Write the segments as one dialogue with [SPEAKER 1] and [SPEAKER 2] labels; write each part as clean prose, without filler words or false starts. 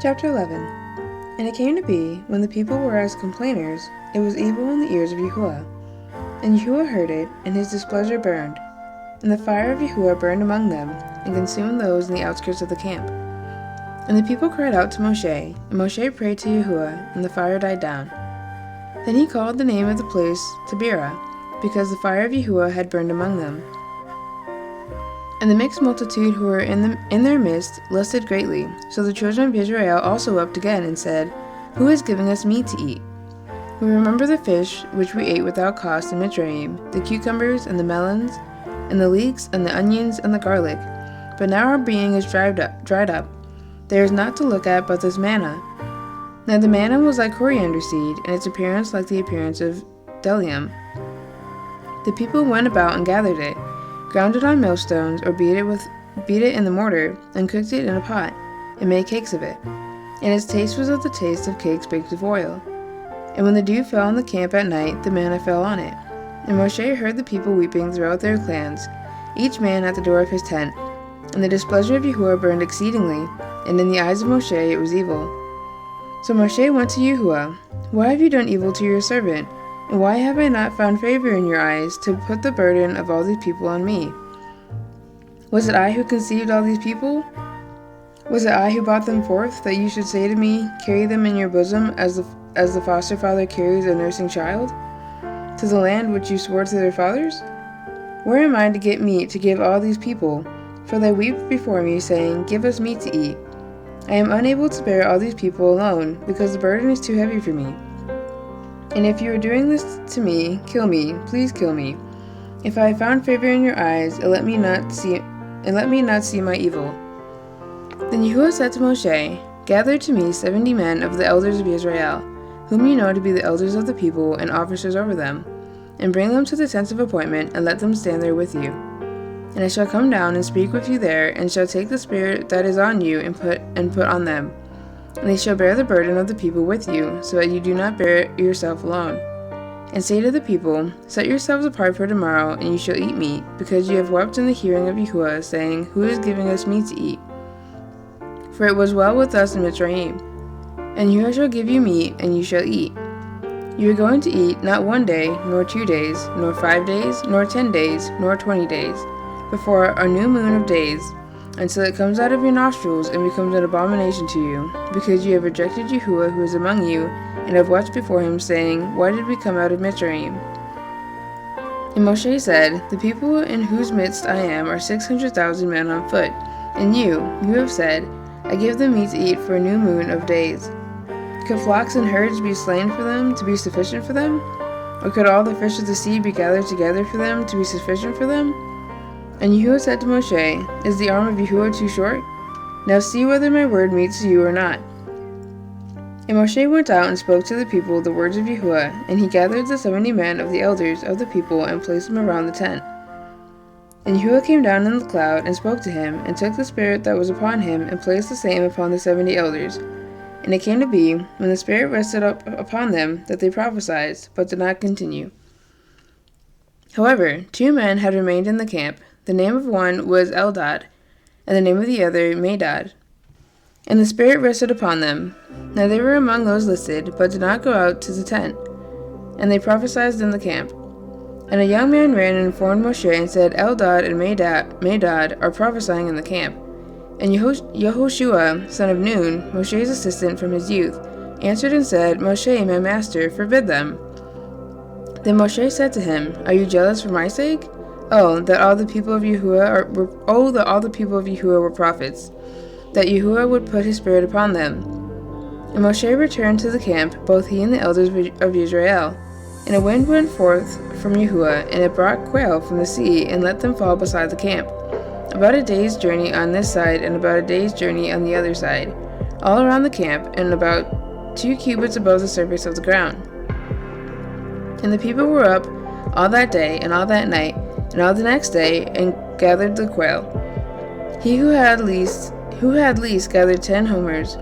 [SPEAKER 1] Chapter 11. And it came to be, when the people were as complainers, it was evil in the ears of Yahuah. And Yahuah heard it, and his displeasure burned. And the fire of Yahuah burned among them, and consumed those in the outskirts of the camp. And the people cried out to Moshe, and Moshe prayed to Yahuah, and the fire died down. Then he called the name of the place Taberah, because the fire of Yahuah had burned among them. And the mixed multitude who were in their midst lusted greatly. So the children of Israel also wept again, and said, Who is giving us meat to eat? We remember the fish which we ate without cost in Mitzrayim, the cucumbers and the melons, and the leeks and the onions and the garlic. But now our being is dried up. There is naught to look at but this manna. Now the manna was like coriander seed, and its appearance like the appearance of bdellium. The people went about and gathered it, ground it on millstones, or beat it in the mortar, and cooked it in a pot, and made cakes of it. And its taste was of the taste of cakes baked with oil. And when the dew fell on the camp at night, the manna fell on it. And Moshe heard the people weeping throughout their clans, each man at the door of his tent. And the displeasure of Yahuah burned exceedingly, and in the eyes of Moshe it was evil. So Moshe went to Yahuah, Why have you done evil to your servant? And why have I not found favor in your eyes to put the burden of all these people on me? Was it I who conceived all these people? Was it I who brought them forth, that you should say to me, Carry them in your bosom, as the foster father carries a nursing child, to the land which you swore to their fathers? Where am I to get meat to give all these people? For they weep before me, saying, Give us meat to eat. I am unable to bear all these people alone, because the burden is too heavy for me. And if you are doing this to me, kill me, please kill me. If I have found favor in your eyes, and let me not see my evil. Then Yahuah said to Moshe, Gather to me 70 men of the elders of Israel, whom you know to be the elders of the people and officers over them, and bring them to the tents of appointment, and let them stand there with you. And I shall come down and speak with you there, and shall take the spirit that is on you and put on them. And they shall bear the burden of the people with you, so that you do not bear it yourself alone. And say to the people, Set yourselves apart for tomorrow, and you shall eat meat, because you have wept in the hearing of Yahuah, saying, Who is giving us meat to eat? For it was well with us in Mitzrayim. And Yahuah shall give you meat, and you shall eat. You are going to eat not 1 day, nor 2 days, nor 5 days, nor 10 days, nor 20 days, before a new moon of days, until it comes out of your nostrils and becomes an abomination to you, because you have rejected Yahuah who is among you, and have wept before him, saying, Why did we come out of Mitzrayim? And Moshe said, The people in whose midst I am are 600,000 men on foot, and you have said, I give them meat to eat for a new moon of days. Could flocks and herds be slain for them to be sufficient for them? Or could all the fish of the sea be gathered together for them to be sufficient for them? And Yahuah said to Moshe, Is the arm of Yahuah too short? Now see whether my word meets you or not. And Moshe went out and spoke to the people the words of Yahuah, and he gathered the 70 men of the elders of the people and placed them around the tent. And Yahuah came down in the cloud and spoke to him, and took the spirit that was upon him, and placed the same upon the 70 elders. And it came to be, when the spirit rested upon them, that they prophesied, but did not continue. However, 2 men had remained in the camp. The name of one was Eldad, and the name of the other Medad. And the Spirit rested upon them. Now they were among those listed, but did not go out to the tent. And they prophesied in the camp. And a young man ran and informed Moshe, and said, Eldad and Medad are prophesying in the camp. And Yehoshua, son of Nun, Moshe's assistant from his youth, answered and said, Moshe, my master, forbid them. Then Moshe said to him, Are you jealous for my sake? That all the people of Yahuah were prophets, that Yahuah would put his spirit upon them. And Moshe returned to the camp, both he and the elders of Israel. And a wind went forth from Yahuah, and it brought quail from the sea, and let them fall beside the camp, about a day's journey on this side, and about a day's journey on the other side, all around the camp, and about 2 cubits above the surface of the ground. And the people were up all that day, and all that night, and all the next day, and gathered the quail. He who had least gathered 10 homers,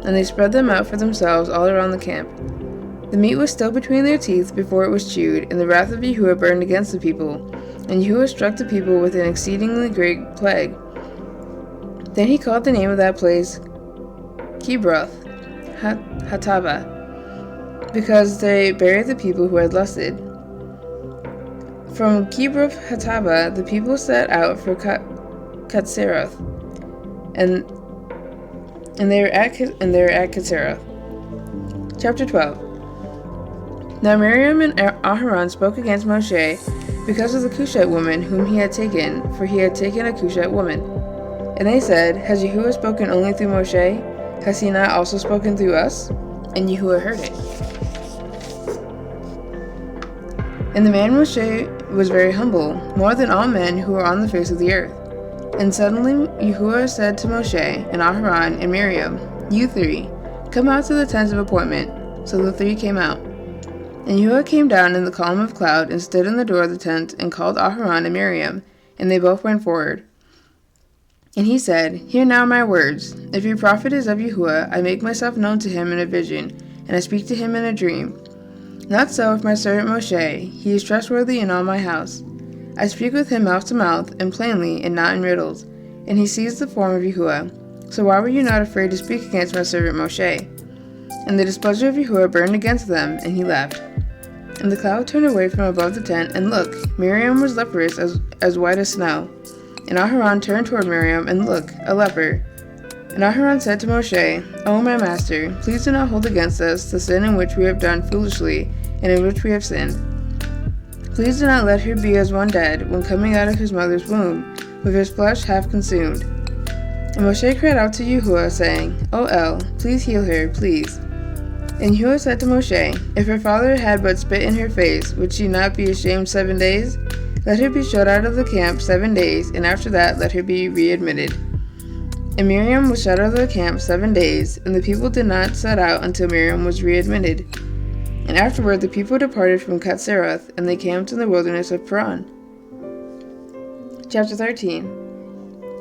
[SPEAKER 1] and they spread them out for themselves all around the camp. The meat was still between their teeth before it was chewed, and the wrath of Yahuah burned against the people, and Yahuah struck the people with an exceedingly great plague. Then he called the name of that place Kibroth Hatava, because they buried the people who had lusted. From Kibroth Hatava, the people set out for Katseroth, and they were at Katseroth. Chapter 12. Now Miriam and Aharon spoke against Moshe because of the Cushite woman whom he had taken, for he had taken a Cushite woman. And they said, Has Yahuah spoken only through Moshe? Has he not also spoken through us? And Yahuah heard it. And the man Moshe was very humble, more than all men who were on the face of the earth. And suddenly Yahuah said to Moshe and Aharon and Miriam, You three, come out to the tent of appointment. So the three came out. And Yahuah came down in the column of cloud and stood in the door of the tent and called Aharon and Miriam, and they both went forward. And he said, Hear now my words. If your prophet is of Yahuah, I make myself known to him in a vision, and I speak to him in a dream. Not so with my servant Moshe. He is trustworthy in all my house. I speak with him mouth to mouth, and plainly, and not in riddles, and he sees the form of Yahuah. So why were you not afraid to speak against my servant Moshe? And the displeasure of Yahuah burned against them, and he left. And the cloud turned away from above the tent, and look, Miriam was leprous as white as snow. And Aharon turned toward Miriam, and look, a leper. And Aharon said to Moshe, O my master, please do not hold against us the sin in which we have done foolishly, and in which we have sinned. Please do not let her be as one dead, when coming out of his mother's womb, with his flesh half consumed. And Moshe cried out to Yahuah, saying, O El, please heal her, please. And Yahuah said to Moshe, If her father had but spit in her face, would she not be ashamed 7 days? Let her be shut out of the camp 7 days, and after that let her be readmitted. And Miriam was shut out of the camp 7 days, and the people did not set out until Miriam was readmitted. And afterward the people departed from Katseroth, and they camped in the wilderness of Paran. Chapter 13.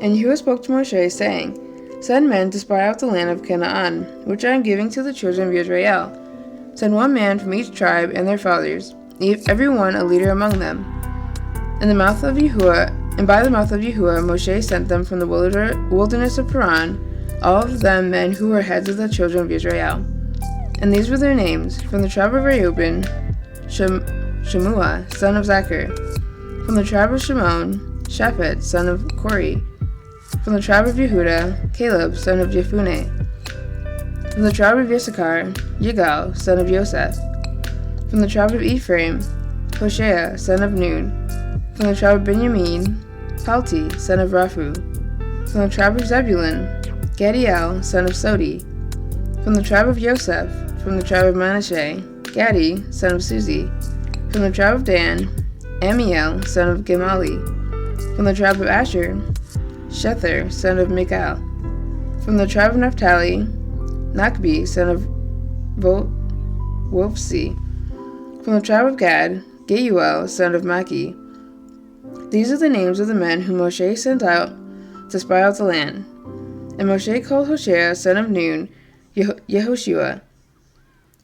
[SPEAKER 1] And Yahuah spoke to Moshe, saying, Send men to spy out the land of Canaan, which I am giving to the children of Israel. Send 1 man from each tribe and their fathers, every one a leader among them. And by the mouth of Yahuah, Moshe sent them from the wilderness of Paran, all of them men who were heads of the children of Israel. And these were their names: from the tribe of Reuben, Shemua, son of Zachar; from the tribe of Shimon, Shaphat, son of Kori; from the tribe of Yehuda, Caleb, son of Jephunneh; from the tribe of Issachar, Yigal, son of Yosef; from the tribe of Ephraim, Hoshea, son of Nun; from the tribe of Benjamin, Palti, son of Raphu; from the tribe of Zebulun, Gadiel, son of Sodi; from the tribe of Yosef; from the tribe of Manasseh, Gadi, son of Suzi; from the tribe of Dan, Amiel, son of Gemali; from the tribe of Asher, Shether, son of Michal; from the tribe of Naphtali, Nachbi, son of Wolfsi; from the tribe of Gad, Geuel, son of Maki. These are the names of the men whom Moshe sent out to spy out the land. And Moshe called Hoshea, son of Nun, Yehoshua.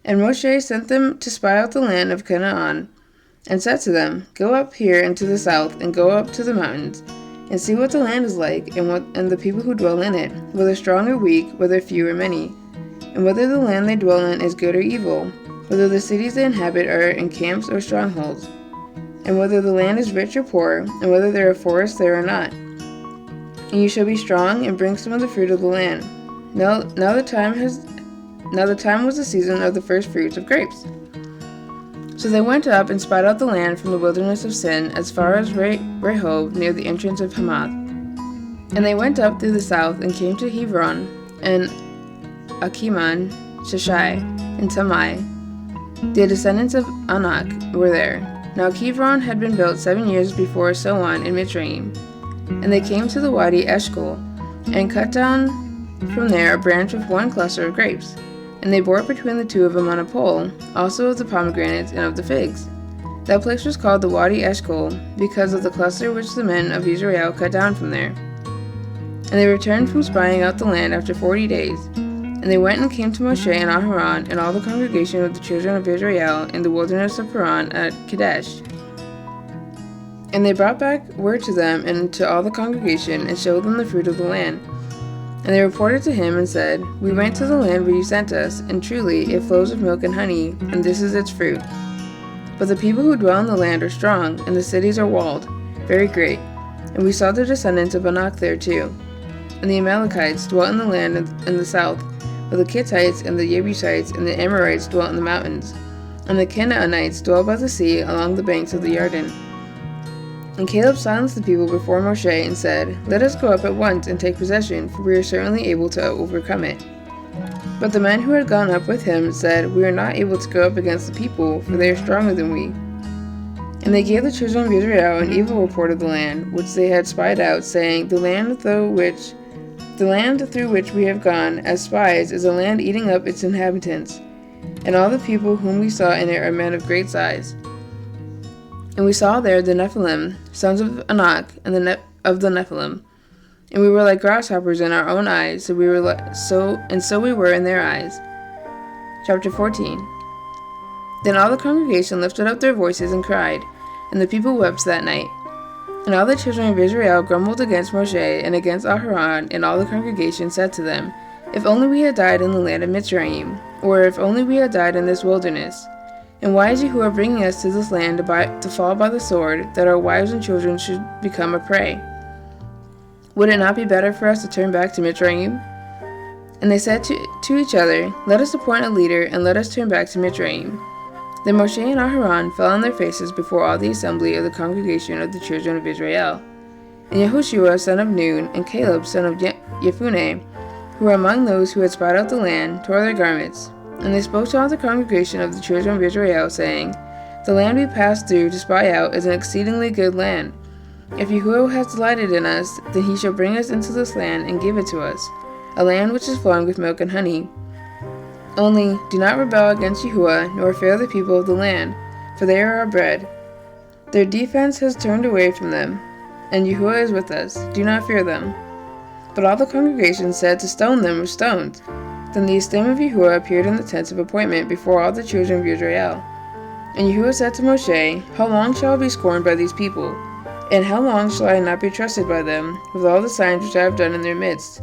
[SPEAKER 1] And Moshe sent them to spy out the land of Canaan, and said to them, Go up here into the south, and go up to the mountains, and see what the land is like, and the people who dwell in it, whether strong or weak, whether few or many, and whether the land they dwell in is good or evil, whether the cities they inhabit are in camps or strongholds, and whether the land is rich or poor, and whether there are forests there or not. And you shall be strong, and bring some of the fruit of the land. Now the time was the season of the first fruits of grapes. So they went up and spied out the land from the wilderness of Sin as far as Rehob, near the entrance of Hamath. And they went up through the south and came to Hebron, and Achiman, Sheshai, and Tamai. The descendants of Anak were there. Now Hebron had been built 7 years before Soan in Mitzrayim. And they came to the Wadi Eshcol, and cut down from there a branch with 1 cluster of grapes. And they bore it between the 2 of them on a pole, also of the pomegranates and of the figs. That place was called the Wadi Eshcol, because of the cluster which the men of Israel cut down from there. And they returned from spying out the land after 40 days. And they went and came to Moshe and Aharon and all the congregation of the children of Israel in the wilderness of Paran at Kadesh. And they brought back word to them and to all the congregation, and showed them the fruit of the land. And they reported to him and said, "We went to the land where you sent us, and truly it flows with milk and honey, and this is its fruit. But the people who dwell in the land are strong, and the cities are walled, very great. And we saw the descendants of Anak there too. And the Amalekites dwelt in the land in the south, but the Kittites and the Jebusites and the Amorites dwelt in the mountains. And the Canaanites dwelt by the sea along the banks of the Jordan." And Caleb silenced the people before Moshe and said, "Let us go up at once and take possession, for we are certainly able to overcome it." But the men who had gone up with him said, "We are not able to go up against the people, for they are stronger than we." And they gave the children of Israel an evil report of the land, which they had spied out, saying, The land through which we have gone as spies is a land eating up its inhabitants, and all the people whom we saw in it are men of great size. And we saw there the Nephilim, sons of Anak, and of the Nephilim. And we were like grasshoppers in our own eyes, so we were in their eyes. Chapter 14. Then all the congregation lifted up their voices and cried, and the people wept that night. And all the children of Israel grumbled against Moshe and against Aharon, and all the congregation said to them, "If only we had died in the land of Mitzrayim, or if only we had died in this wilderness. And why is Yahuah bringing us to this land to fall by the sword, that our wives and children should become a prey? Would it not be better for us to turn back to Mitzrayim?" And they said to each other, "Let us appoint a leader, and let us turn back to Mitzrayim." Then Moshe and Aharon fell on their faces before all the assembly of the congregation of the children of Israel. And Yahushua son of Nun and Caleb son of Jephunneh, who were among those who had spied out the land, tore their garments. And they spoke to all the congregation of the children of Israel, saying, "The land we passed through to spy out is an exceedingly good land. If Yahuah has delighted in us, then he shall bring us into this land and give it to us, a land which is flowing with milk and honey. Only do not rebel against Yahuah, nor fear the people of the land, for they are our bread. Their defense has turned away from them, and Yahuah is with us. Do not fear them." But all the congregation said to stone them with stones. Then the esteem of Yahuah appeared in the tents of appointment before all the children of Israel. And Yahuah said to Moshe, "How long shall I be scorned by these people? And how long shall I not be trusted by them, with all the signs which I have done in their midst?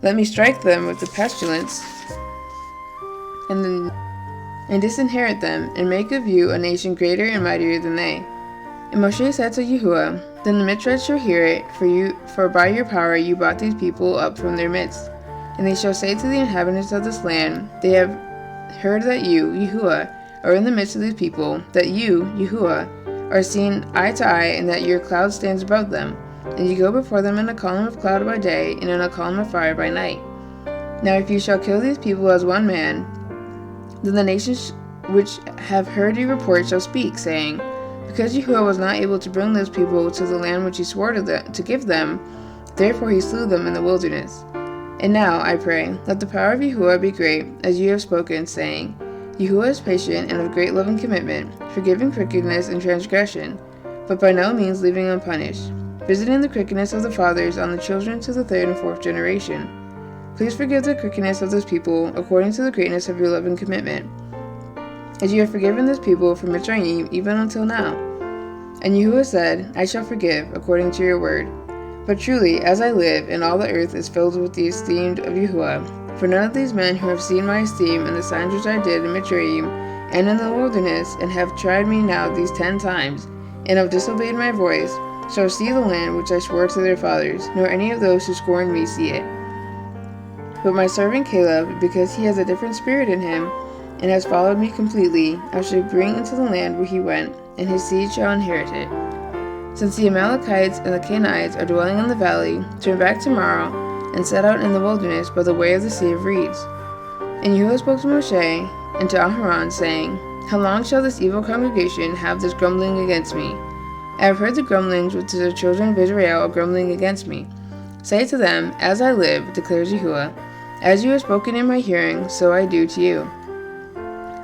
[SPEAKER 1] Let me strike them with the pestilence, and disinherit them, and make of you a nation greater and mightier than they." And Moshe said to Yahuah, "Then the Mitzrites shall hear it, for by your power you brought these people up from their midst. And they shall say to the inhabitants of this land, They have heard that you, Yahuah, are in the midst of these people, that you, Yahuah, are seen eye to eye, and that your cloud stands above them, and you go before them in a column of cloud by day, and in a column of fire by night. Now if you shall kill these people as one man, then the nations which have heard your report shall speak, saying, Because Yahuah was not able to bring those people to the land which he swore to give them, therefore he slew them in the wilderness. And now, I pray, let the power of Yahuah be great, as you have spoken, saying, Yahuah is patient and of great love and commitment, forgiving crookedness and transgression, but by no means leaving unpunished, visiting the crookedness of the fathers on the children to the third and fourth generation. Please forgive the crookedness of this people, according to the greatness of your love and commitment, as you have forgiven this people from Mitzrayim even until now. And Yahuah said, I shall forgive, according to your word. But truly, as I live, and all the earth is filled with the esteemed of Yahuah, for none of these men who have seen my esteem and the signs which I did in Mitzrayim and in the wilderness, and have tried me now these 10 times, and have disobeyed my voice, shall see the land which I swore to their fathers, nor any of those who scorned me see it. But my servant Caleb, because he has a different spirit in him, and has followed me completely, I shall bring into the land where he went, and his seed shall inherit it. Since the Amalekites and the Canaanites are dwelling in the valley, turn back tomorrow, and set out in the wilderness by the way of the Sea of Reeds. And Yahuah spoke to Moshe and to Aharon, saying, How long shall this evil congregation have this grumbling against me? I have heard the grumblings which the children of Israel are grumbling against me. Say to them, As I live, declares Yahuah, as you have spoken in my hearing, so I do to you.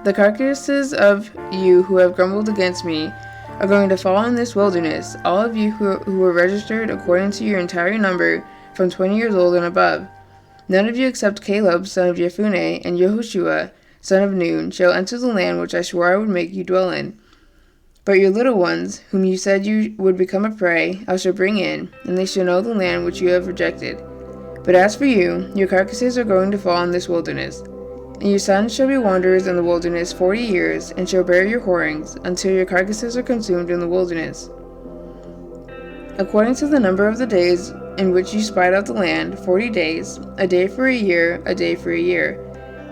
[SPEAKER 1] The carcasses of you who have grumbled against me are going to fall in this wilderness, all of you who were registered according to your entire number, from 20 years old and above. None of you except Caleb, son of Jephunneh, and Yahushua, son of Nun, shall enter the land which I swore I would make you dwell in. But your little ones, whom you said you would become a prey, I shall bring in, and they shall know the land which you have rejected. But But as for you, your carcasses are going to fall in this wilderness. And your sons shall be wanderers in the wilderness 40 years, and shall bear your whorings, until your carcasses are consumed in the wilderness. According to the number of the days in which you spied out the land, 40 days, a day for a year, a day for a year.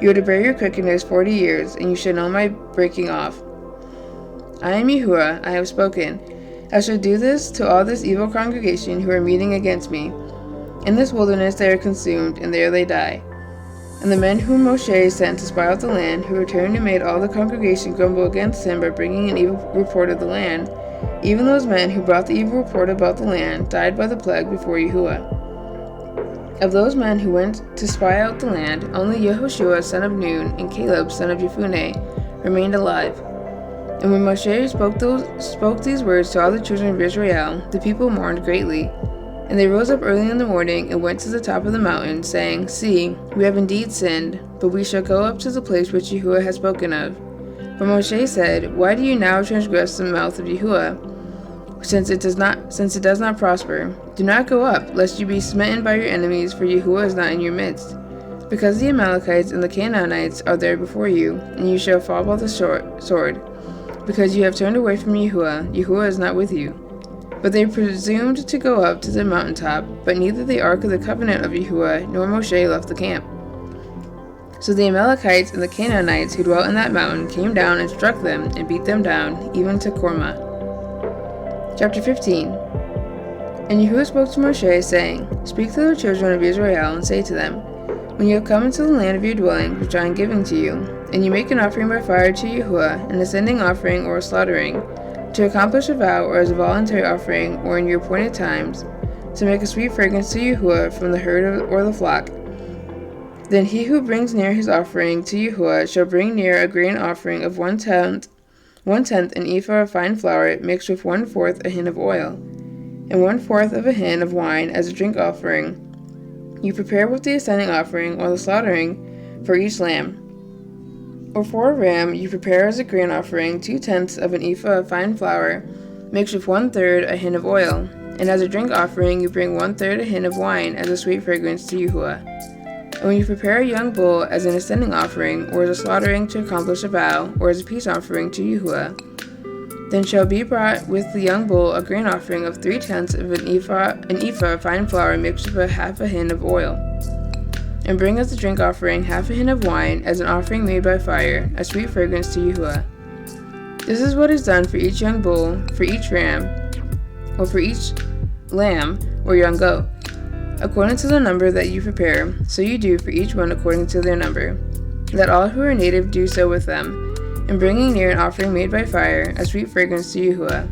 [SPEAKER 1] You are to bear your crookedness 40 years, and you shall know my breaking off. I am Yahuah, I have spoken. I shall do this to all this evil congregation who are meeting against me. In this wilderness they are consumed, and there they die. And the men whom Moshe sent to spy out the land, who returned and made all the congregation grumble against him by bringing an evil report of the land, even those men who brought the evil report about the land, died by the plague before Yahuah. Of those men who went to spy out the land, only Yehoshua son of Nun and Caleb son of Jephunneh remained alive. And when Moshe spoke these words to all the children of Israel, the people mourned greatly. And they rose up early in the morning and went to the top of the mountain, saying, See, we have indeed sinned, but we shall go up to the place which Yahuah has spoken of. But Moshe said, Why do you now transgress the mouth of Yahuah, since it does not prosper? Do not go up, lest you be smitten by your enemies, for Yahuah is not in your midst. Because the Amalekites and the Canaanites are there before you, and you shall fall by the sword. Because you have turned away from Yahuah, Yahuah is not with you. But they presumed to go up to the mountaintop, but neither the ark of the covenant of Yahuah nor Moshe left the camp. So the Amalekites and the Canaanites who dwelt in that mountain came down and struck them and beat them down, even to Kormah. Chapter 15. And Yahuah spoke to Moshe, saying, Speak to the children of Israel, and say to them, When you have come into the land of your dwelling, which I am giving to you, and you make an offering by fire to Yahuah, an ascending offering or a slaughtering, to accomplish a vow or as a voluntary offering or in your appointed times, to make a sweet fragrance to Yahuah from the herd or the flock, then he who brings near his offering to Yahuah shall bring near a grain offering of 1/10 an ephah of fine flour mixed with 1/4 a hin of oil, and 1/4 of a hin of wine as a drink offering. You prepare with the ascending offering or the slaughtering for each lamb. Or for a ram, you prepare as a grain offering 2/10 of an ephah of fine flour, mixed with 1/3 a hin of oil, and as a drink offering you bring 1/3 a hin of wine as a sweet fragrance to Yahuah. And when you prepare a young bull as an ascending offering, or as a slaughtering to accomplish a vow, or as a peace offering to Yahuah, then shall be brought with the young bull a grain offering of 3/10 of an ephah of fine flour mixed with 1/2 a hin of oil. And bring as a drink offering 1/2 a hin of wine as an offering made by fire, a sweet fragrance to Yahuah. This is what is done for each young bull, for each ram, or for each lamb or young goat. According to the number that you prepare, so you do for each one according to their number. Let all who are native do so with them, and bringing near an offering made by fire, a sweet fragrance to Yahuah.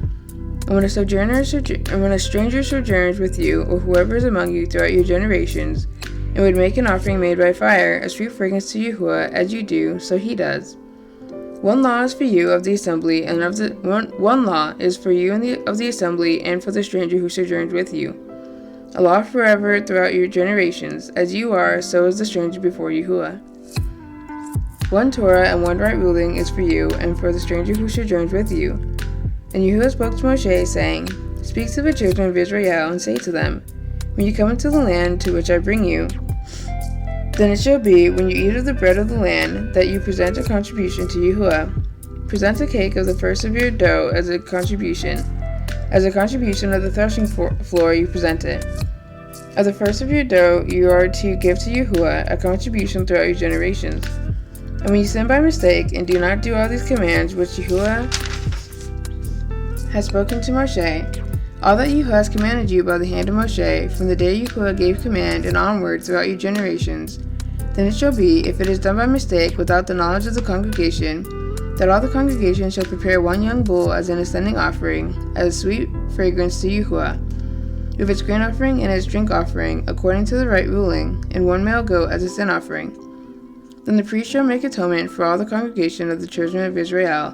[SPEAKER 1] And when a stranger sojourns with you, or whoever is among you throughout your generations, and would make an offering made by fire, a sweet fragrance to Yahuah, as you do, so he does. One law is for you of the assembly, and one law is for you of the assembly, and for the stranger who sojourns with you. A law forever throughout your generations, as you are, so is the stranger before Yahuah. One Torah and one right ruling is for you, and for the stranger who sojourns with you. And Yahuah spoke to Moshe, saying, Speak to the children of Israel, and say to them, When you come into the land to which I bring you, then it shall be, when you eat of the bread of the land, that you present a contribution to Yahuah. Present a cake of the first of your dough as a contribution. As a contribution of the threshing floor you present it. Of the first of your dough you are to give to Yahuah a contribution throughout your generations. And when you sin by mistake, and do not do all these commands which Yahuah has spoken to Moshe, all that Yahuah has commanded you by the hand of Moshe, from the day Yahuah gave command and onward throughout your generations, then it shall be, if it is done by mistake without the knowledge of the congregation, that all the congregation shall prepare one young bull as an ascending offering, as a sweet fragrance to Yahuah, with its grain offering and its drink offering, according to the right ruling, and one male goat as a sin offering. Then the priest shall make atonement for all the congregation of the children of Israel,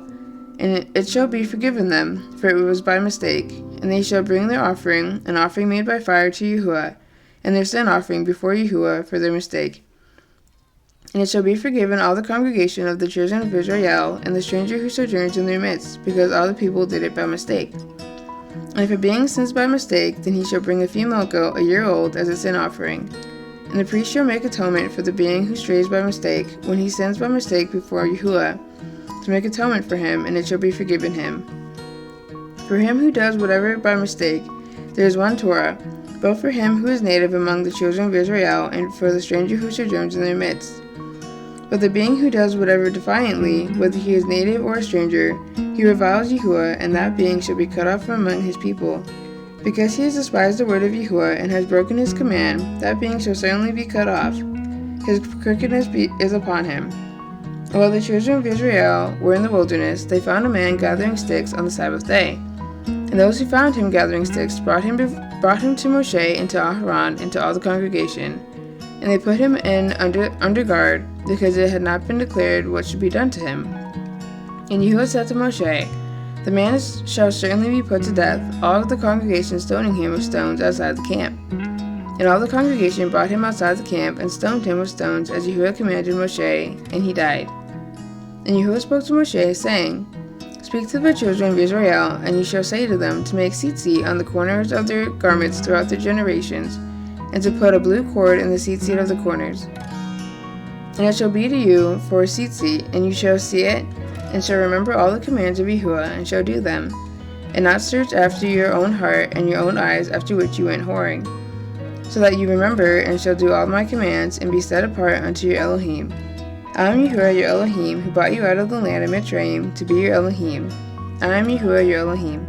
[SPEAKER 1] and it shall be forgiven them, for it was by mistake. And they shall bring their offering, an offering made by fire to Yahuah, and their sin offering before Yahuah for their mistake. And it shall be forgiven all the congregation of the children of Israel, and the stranger who sojourns in their midst, because all the people did it by mistake. And if a being sins by mistake, then he shall bring a female goat a year old as a sin offering. And the priest shall make atonement for the being who strays by mistake, when he sins by mistake before Yahuah, to make atonement for him, and it shall be forgiven him. For him who does whatever by mistake, there is one Torah, both for him who is native among the children of Israel, and for the stranger who sojourns in their midst. But the being who does whatever defiantly, whether he is native or a stranger, he reviles Yahuah, and that being shall be cut off from among his people. Because he has despised the word of Yahuah, and has broken his command, that being shall certainly be cut off. His crookedness is upon him. And while the children of Israel were in the wilderness, they found a man gathering sticks on the Sabbath day. And those who found him gathering sticks brought him to Moshe and to Aharon and to all the congregation. And they put him in under guard, because it had not been declared what should be done to him. And Yahuah said to Moshe, the man shall certainly be put to death, all of the congregation stoning him with stones outside the camp. And all the congregation brought him outside the camp, and stoned him with stones, as Yahuah commanded Moshe, and he died. And Yahuah spoke to Moshe, saying, Speak to the children of Israel, and you shall say to them to make tzitzit on the corners of their garments throughout their generations, and to put a blue cord in the tzitzit of the corners. And it shall be to you for a tzitzit, and you shall see it, and shall remember all the commands of Yahuah, and shall do them, and not search after your own heart and your own eyes after which you went whoring, so that you remember and shall do all my commands, and be set apart unto your Elohim. I am Yahuah your Elohim, who brought you out of the land of Mitzrayim to be your Elohim. I am Yahuah your Elohim.